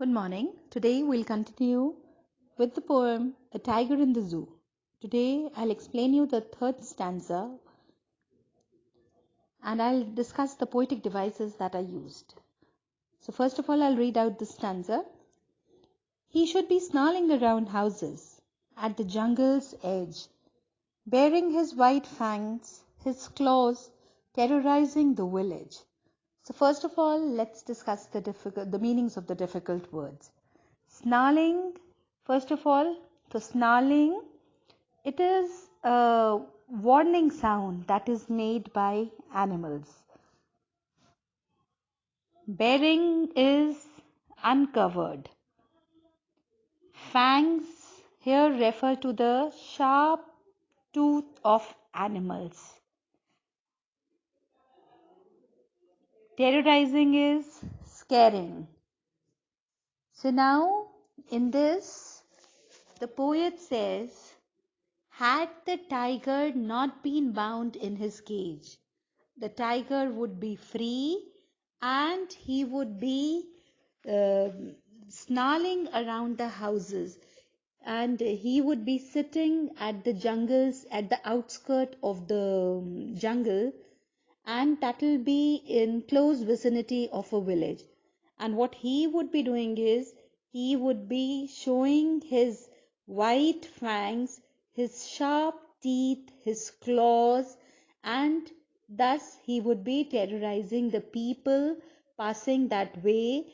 Good morning. Today we'll continue with the poem A Tiger in the Zoo. Today I'll explain you the third stanza and I'll discuss the poetic devices that are used. So first of all I'll read out the stanza. He should be snarling around houses at the jungle's edge, baring his white fangs, his claws, terrorizing the village. So first of all, let's discuss the meanings of the difficult words. Snarling, first of all, so snarling, it is a warning sound that is made by animals. Baring is uncovered. Fangs here refer to the sharp tooth of animals. Terrorizing is scaring. So now in this, the poet says, had the tiger not been bound in his cage, the tiger would be free and he would be snarling around the houses, and he would be sitting at the jungles, at the outskirt of the jungle, and that will be in close vicinity of a village. And what he would be doing is he would be showing his white fangs, his sharp teeth, his claws, and thus he would be terrorizing the people passing that way,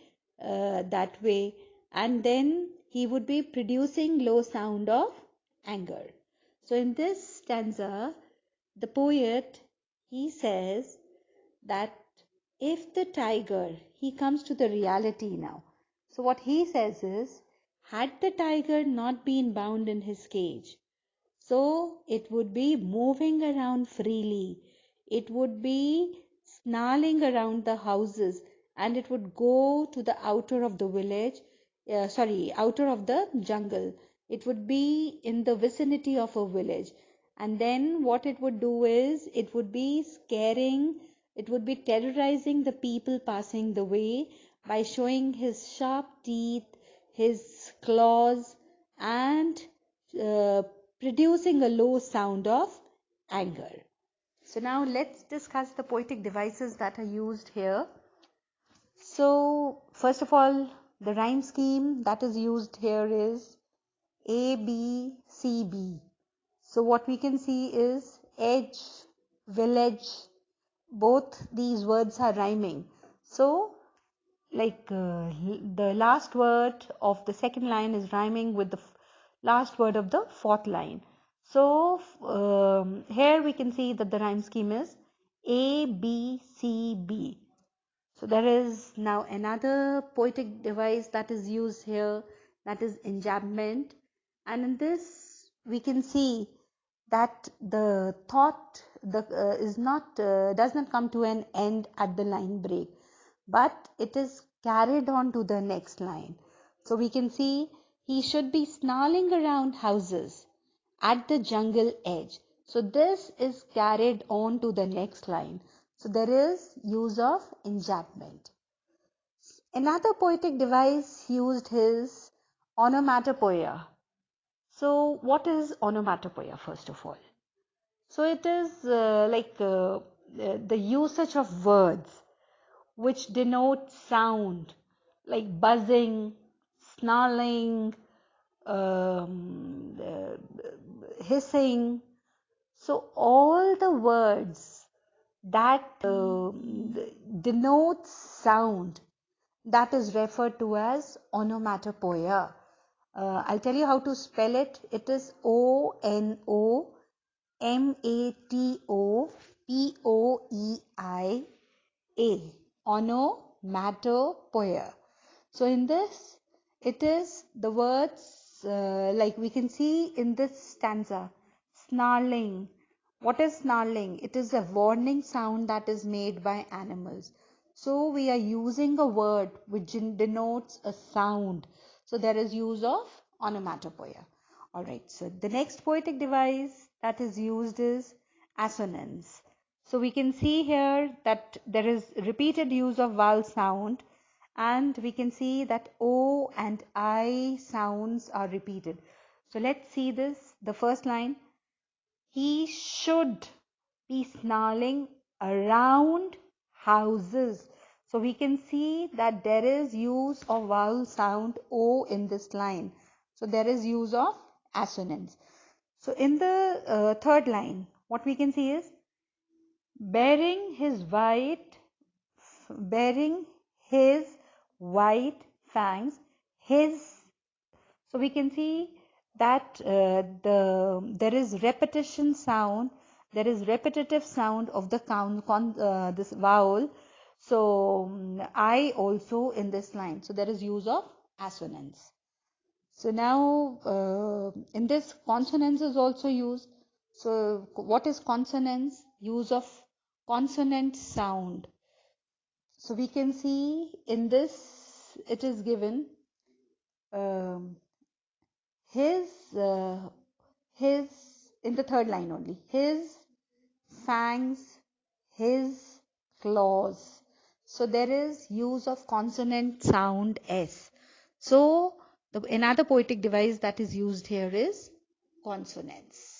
and then he would be producing low sound of anger. So in this stanza, the poet, he says that if the tiger, he comes to the reality now. So what he says is, had the tiger not been bound in his cage, so it would be moving around freely. It would be snarling around the houses and it would go to the outer of the village, outer of the jungle. It would be in the vicinity of a village. And then what it would do is it would be scaring, it would be terrorizing the people passing the way by showing his sharp teeth, his claws, and producing a low sound of anger. So now let's discuss the poetic devices that are used here. So first of all, the rhyme scheme that is used here is A, B, C, B. So what we can see is edge, village, both these words are rhyming. So the last word of the second line is rhyming with the last word of the fourth line. So here we can see that the rhyme scheme is A, B, C, B. So there is now another poetic device that is used here, that is enjambment. And in this we can see that the thought does not come to an end at the line break, but it is carried on to the next line. So we can see he should be snarling around houses at the jungle edge. So this is carried on to the next line. So there is use of enjambment. Another poetic device used is onomatopoeia. So what is onomatopoeia first of all? So it is the usage of words which denote sound, like buzzing, snarling, hissing. So all the words that denotes sound, that is referred to as onomatopoeia. I'll tell you how to spell it. It is Onomatopoeia. Onomatopoeia. So in this, it is the words like we can see in this stanza. Snarling. What is snarling? It is a warning sound that is made by animals. So we are using a word which denotes a sound. So there is use of onomatopoeia. Alright, so the next poetic device that is used is assonance. So we can see here that there is repeated use of vowel sound, and we can see that O and I sounds are repeated. So let's see this. The first line, he should be snarling around houses. So we can see that there is use of vowel sound O in this line. So there is use of assonance. So in the third line, what we can see is bearing his white fangs, his. So we can see that there is repetition sound, there is repetitive sound of the this vowel. So I also in this line. So there is use of assonance. So now in this consonance is also used. So what is consonance? Use of consonant sound. So we can see in this it is given um, his in the third line only, his fangs, his claws. So there is use of consonant sound S. So another poetic device that is used here is consonance.